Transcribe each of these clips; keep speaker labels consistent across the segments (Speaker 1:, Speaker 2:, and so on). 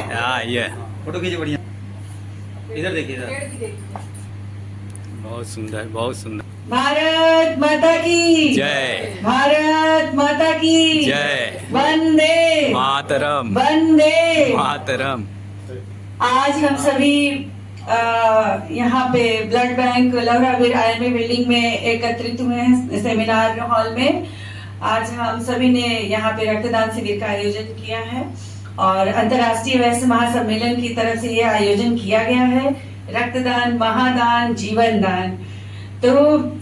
Speaker 1: हाँ ये
Speaker 2: फोटो खींचे बढ़िया। इधर देखिए इधर।
Speaker 1: बहुत सुंदर, बहुत सुंदर।
Speaker 3: भारत माता की
Speaker 1: जय।
Speaker 3: भारत माता की
Speaker 1: जय।
Speaker 3: वंदे
Speaker 1: मातरम।
Speaker 3: वंदे।
Speaker 1: मातरम।
Speaker 3: आज हम सभी यहाँ पे ब्लड बैंक लवरावीर आईएमए बिल्डिंग में एकत्रित हुए हैं सेमिनार हॉल में। आज हम सभी ने यहाँ पे रक्तदान शिविर का आयोजन किया है और अंतर्राष्ट्रीय वैश्य महासम्मेलन की तरफ से ये आयोजन किया गया है। रक्तदान महादान जीवन दान। तो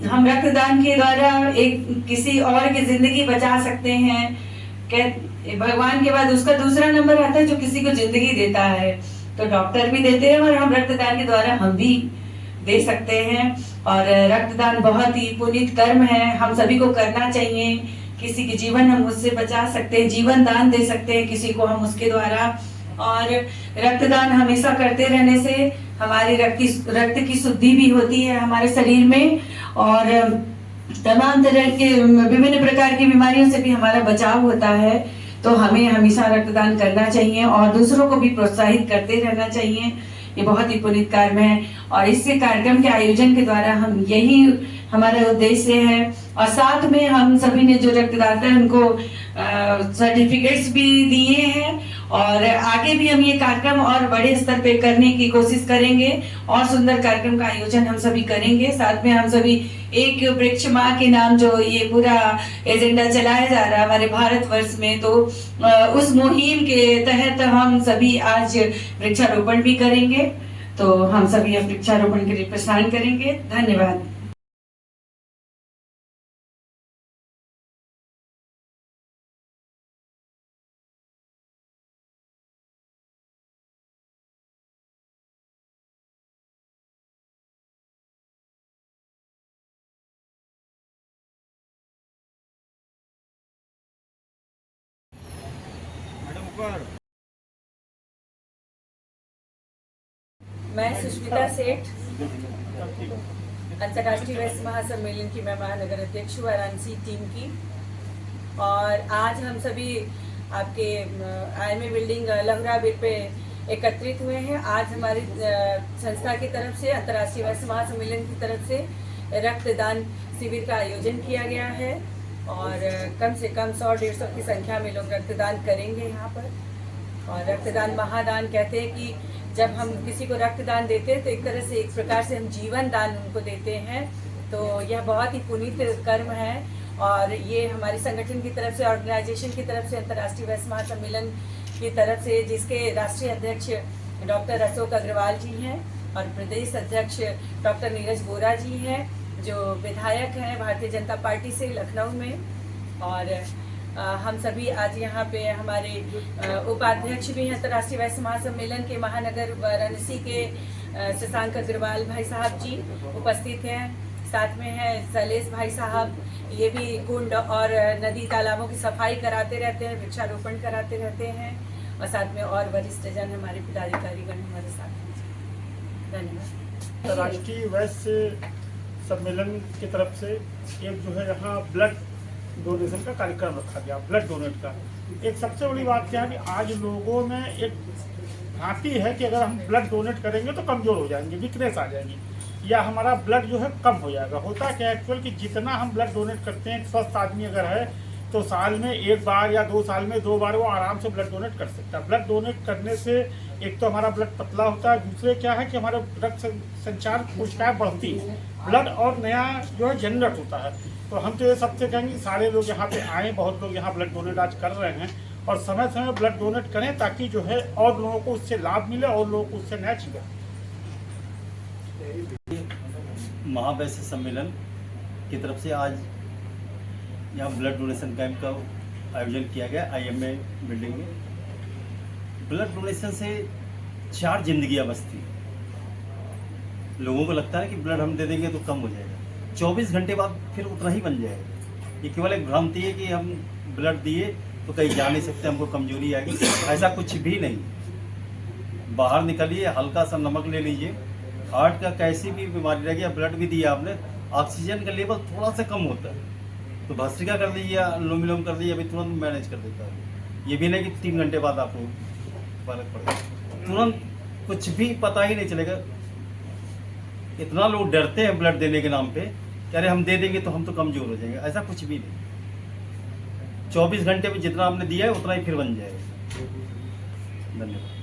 Speaker 3: हम रक्तदान के द्वारा एक किसी और की जिंदगी बचा सकते हैं। भगवान के बाद उसका दूसरा नंबर आता है जो किसी को जिंदगी देता है। तो डॉक्टर भी देते हैं और हम रक्तदान के द्वारा हम भी दे सकते हैं। और रक्तदान बहुत ही पुनीत कर्म है, हम सभी को करना चाहिए। किसी के जीवन हम उससे बचा सकते हैं, जीवन दान दे सकते हैं किसी को हम उसके द्वारा। और रक्तदान हमेशा करते रहने से हमारी रक्त की शुद्धि भी होती है हमारे शरीर में और तमाम तरह के विभिन्न प्रकार की बीमारियों से भी हमारा बचाव होता है। तो हमें हमेशा रक्तदान करना चाहिए और दूसरों को भी प्रोत्साहित करते रहना चाहिए। ये बहुत ही पुनीत कार्य है और इसके कार्यक्रम के आयोजन के द्वारा हम यही हमारा उद्देश्य है। और साथ में हम सभी ने जो रक्तदाता है उनको सर्टिफिकेट्स भी दिए हैं और आगे भी हम ये कार्यक्रम और बड़े स्तर पे करने की कोशिश करेंगे और सुंदर कार्यक्रम का आयोजन हम सभी करेंगे। साथ में हम सभी एक वृक्ष माँ के नाम जो ये पूरा एजेंडा चलाया जा रहा है हमारे भारतवर्ष में, तो उस मुहिम के तहत हम सभी आज वृक्षारोपण भी करेंगे। तो हम सभी अब वृक्षारोपण के लिए प्रस्थान करेंगे। धन्यवाद।
Speaker 4: मैं सुष्मिता सेठ, अंतर्राष्ट्रीय वैश्य महासम्मेलन की मैं महानगर अध्यक्ष हूँ वाराणसी टीम की। और आज हम सभी आपके आईएमए बिल्डिंग लवरावीर पे एकत्रित हुए हैं। आज हमारी संस्था की तरफ से अंतर्राष्ट्रीय वैश्य महासम्मेलन की तरफ से रक्तदान शिविर का आयोजन किया गया है और कम से कम 100-150 की संख्या में लोग रक्तदान करेंगे यहाँ पर। और रक्तदान महादान कहते हैं कि जब हम किसी को रक्तदान देते हैं तो एक तरह से एक प्रकार से हम जीवन दान उनको देते हैं। तो यह बहुत ही पुनीत कर्म है और ये हमारे संगठन की तरफ से, ऑर्गेनाइजेशन की तरफ से, अंतर्राष्ट्रीय वैश्य महासम्मेलन की तरफ से, जिसके राष्ट्रीय अध्यक्ष डॉक्टर अशोक अग्रवाल जी हैं और प्रदेश अध्यक्ष डॉक्टर नीरज बोरा जी हैं जो विधायक हैं भारतीय जनता पार्टी से लखनऊ में। और हम सभी आज यहाँ पे हमारे उपाध्यक्ष भी हैं अंतर्राष्ट्रीय वैश्य महासम्मेलन के महानगर वाराणसी के शशांक अग्रवाल भाई साहब जी उपस्थित हैं। साथ में है शैलेश भाई साहब, ये भी कुंड और नदी तालाबों की सफाई कराते रहते हैं, वृक्षारोपण कराते रहते हैं। और साथ में और वरिष्ठ जन हमारे पदाधिकारीगण हमारे साथ हैं। धन्यवाद।
Speaker 5: अंतर्राष्ट्रीय वैश्य सम्मेलन की तरफ से एक जो है यहाँ ब्लड डोनेशन का कार्यक्रम रखा गया, ब्लड डोनेट का। एक सबसे बड़ी बात क्या है कि आज लोगों में एक भ्रांति है कि अगर हम ब्लड डोनेट करेंगे तो कमजोर हो जाएंगे, वीकनेस आ जाएगी या हमारा ब्लड जो है कम हो जाएगा। होता क्या है एक्चुअल कि जितना हम ब्लड डोनेट करते हैं, स्वस्थ आदमी अगर है तो साल में 1 बार या 2 साल में 2 बार वो आराम से ब्लड डोनेट कर सकता है। ब्लड डोनेट करने से एक तो हमारा ब्लड पतला होता है, दूसरे क्या है कि हमारे रक्त संचार कोशिकाएं बढ़ती है, ब्लड और नया जो है जनरेट होता है। तो हम तो ये सबसे कहेंगे सारे लोग यहाँ पे आए, बहुत लोग यहाँ ब्लड डोनेट आज कर रहे हैं और समय समय ब्लड डोनेट करें ताकि जो है और लोगों को उससे लाभ मिले और लोगों को उससे नया चीज़।
Speaker 2: महावैश्य सम्मेलन की तरफ से आज यहाँ ब्लड डोनेशन कैंप का आयोजन किया गया आईएमए बिल्डिंग में। ब्लड डोनेशन से 4 जिंदगियाँ बचती हैं। लोगों को लगता है कि ब्लड हम दे देंगे तो कम हो जाएगा, 24 घंटे बाद फिर उतना ही बन जाएगा। ये केवल एक भ्रांति है कि हम ब्लड दिए तो कहीं जा नहीं सकते, हमको कमजोरी आएगी, ऐसा कुछ भी नहीं। बाहर निकलिए, हल्का सा नमक ले लीजिए, हार्ट का कैसी भी बीमारी रहेगी, या ब्लड भी दिया आपने, ऑक्सीजन का लेवल थोड़ा सा कम होता है तो भस्त्रिका कर लीजिए, अनुलोम विलोम कर लीजिए, अभी तुरंत मैनेज कर देता है। ये भी नहीं कि 3 घंटे बाद आपको फर्क पड़ेगा। तुरंत कुछ भी पता ही नहीं चलेगा। इतना लोग डरते हैं ब्लड देने के नाम पे कि अरे हम दे देंगे तो हम तो कमजोर हो जाएंगे। ऐसा कुछ भी नहीं। 24 घंटे में जितना आपने दिया है उतना ही फिर बन जाएगा। धन्यवाद।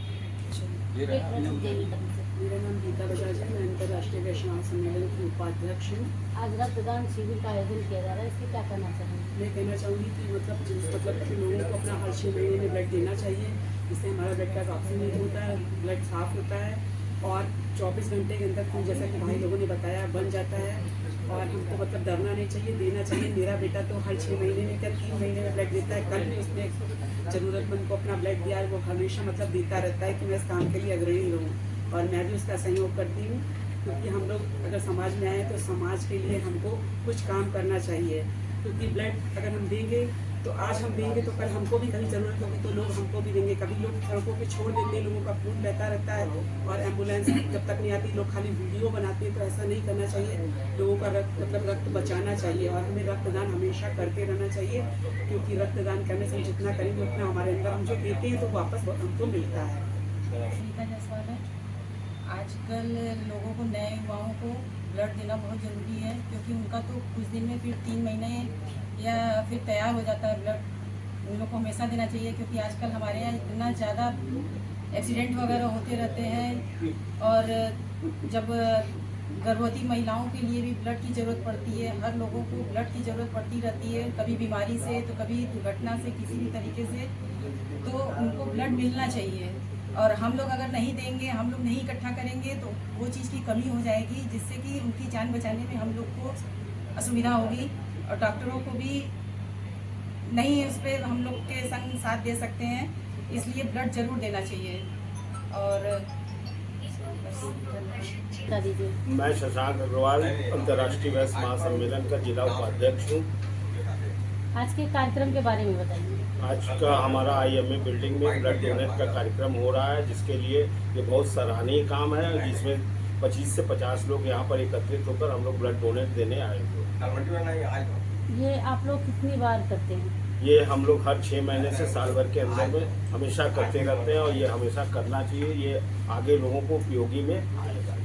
Speaker 6: मेरा नाम गीता बजाज है। मैं अंतर्राष्ट्रीय वैष्णव सम्मेलन की उपाध्यक्ष हूँ।
Speaker 7: आज रक्तदान शिविर का आयोजन किया जा रहा है, इसके क्या कहना चाहेंगे?
Speaker 6: मैं कहना चाहूँगी कि मतलब कि लोगों को अपना हर 6 महीने में ब्लड देना चाहिए। इससे हमारा ब्लड का ऑक्सीजन होता है, ब्लड साफ होता है और 24 घंटे के अंदर खून, जैसा कि भाई लोगों ने बताया, बन जाता है। और हमको मतलब डरना नहीं चाहिए, देना चाहिए। मेरा बेटा तो हर 6 महीने में क्या 3 महीने में ब्लड देता है। कल भी उसने ज़रूरतमंद को अपना ब्लड दिया है। वो हमेशा मतलब देता रहता है कि मैं इस काम के लिए अग्रणी रहूँ और मैं भी उसका सहयोग करती हूँ। क्योंकि हम लोग अगर समाज में आए तो समाज के लिए हमको कुछ काम करना चाहिए। क्योंकि ब्लड अगर हम देंगे तो आज हम देंगे तो कल हमको भी कभी ज़रूरत होगी तो लोग हमको भी देंगे। कभी लोग सड़कों पे छोड़ देते हैं, लोगों का खून बहता रहता है और एम्बुलेंस जब तक नहीं आती लोग खाली वीडियो बनाते हैं। तो ऐसा नहीं करना चाहिए। लोगों का रक्त बचाना चाहिए और हमें रक्तदान हमेशा करते रहना चाहिए। क्योंकि रक्तदान करने से हम जितना करेंगे उतना हमारे अंदर हम जो देते हैं तो वापस हमको मिलता है।
Speaker 4: सुनीता जायसवाल है। आजकल लोगों को, नए युवाओं को ब्लड देना बहुत ज़रूरी है क्योंकि उनका तो कुछ दिन में फिर 3 महीने या फिर तैयार हो जाता है ब्लड। उन लोग को हमेशा देना चाहिए क्योंकि आजकल हमारे यहाँ इतना ज़्यादा एक्सीडेंट वगैरह होते रहते हैं। और जब गर्भवती महिलाओं के लिए भी ब्लड की ज़रूरत पड़ती है, हर लोगों को ब्लड की ज़रूरत पड़ती रहती है, कभी बीमारी से तो कभी दुर्घटना से, किसी भी तरीके से, तो उनको ब्लड मिलना चाहिए। और हम लोग अगर नहीं देंगे, हम लोग नहीं इकट्ठा करेंगे तो वो चीज़ की कमी हो जाएगी जिससे कि उनकी जान बचाने में हम लोग को असुविधा होगी और डॉक्टरों को भी नहीं उस पर हम लोग के संग साथ दे सकते हैं। इसलिए ब्लड ज़रूर देना चाहिए। और
Speaker 7: बता दीजिए।
Speaker 8: मैं शशांक अग्रवाल अंतर्राष्ट्रीय वैश्य महासम्मेलन का जिला उपाध्यक्ष हूँ।
Speaker 7: आज के कार्यक्रम के बारे में बताइए।
Speaker 8: आज का हमारा IMA बिल्डिंग में ब्लड डोनेट का कार्यक्रम हो रहा है, जिसके लिए ये बहुत सराहनीय काम है। जिसमें 25 से 50 लोग यहाँ पर एकत्रित होकर हम लोग ब्लड डोनेट देने आए हुए।
Speaker 7: ये आप लोग कितनी बार करते हैं?
Speaker 8: ये हम लोग हर 6 महीने से साल भर के अंदर में हमेशा करते रहते हैं और ये हमेशा करना चाहिए। ये आगे लोगों को उपयोगी में आएगा।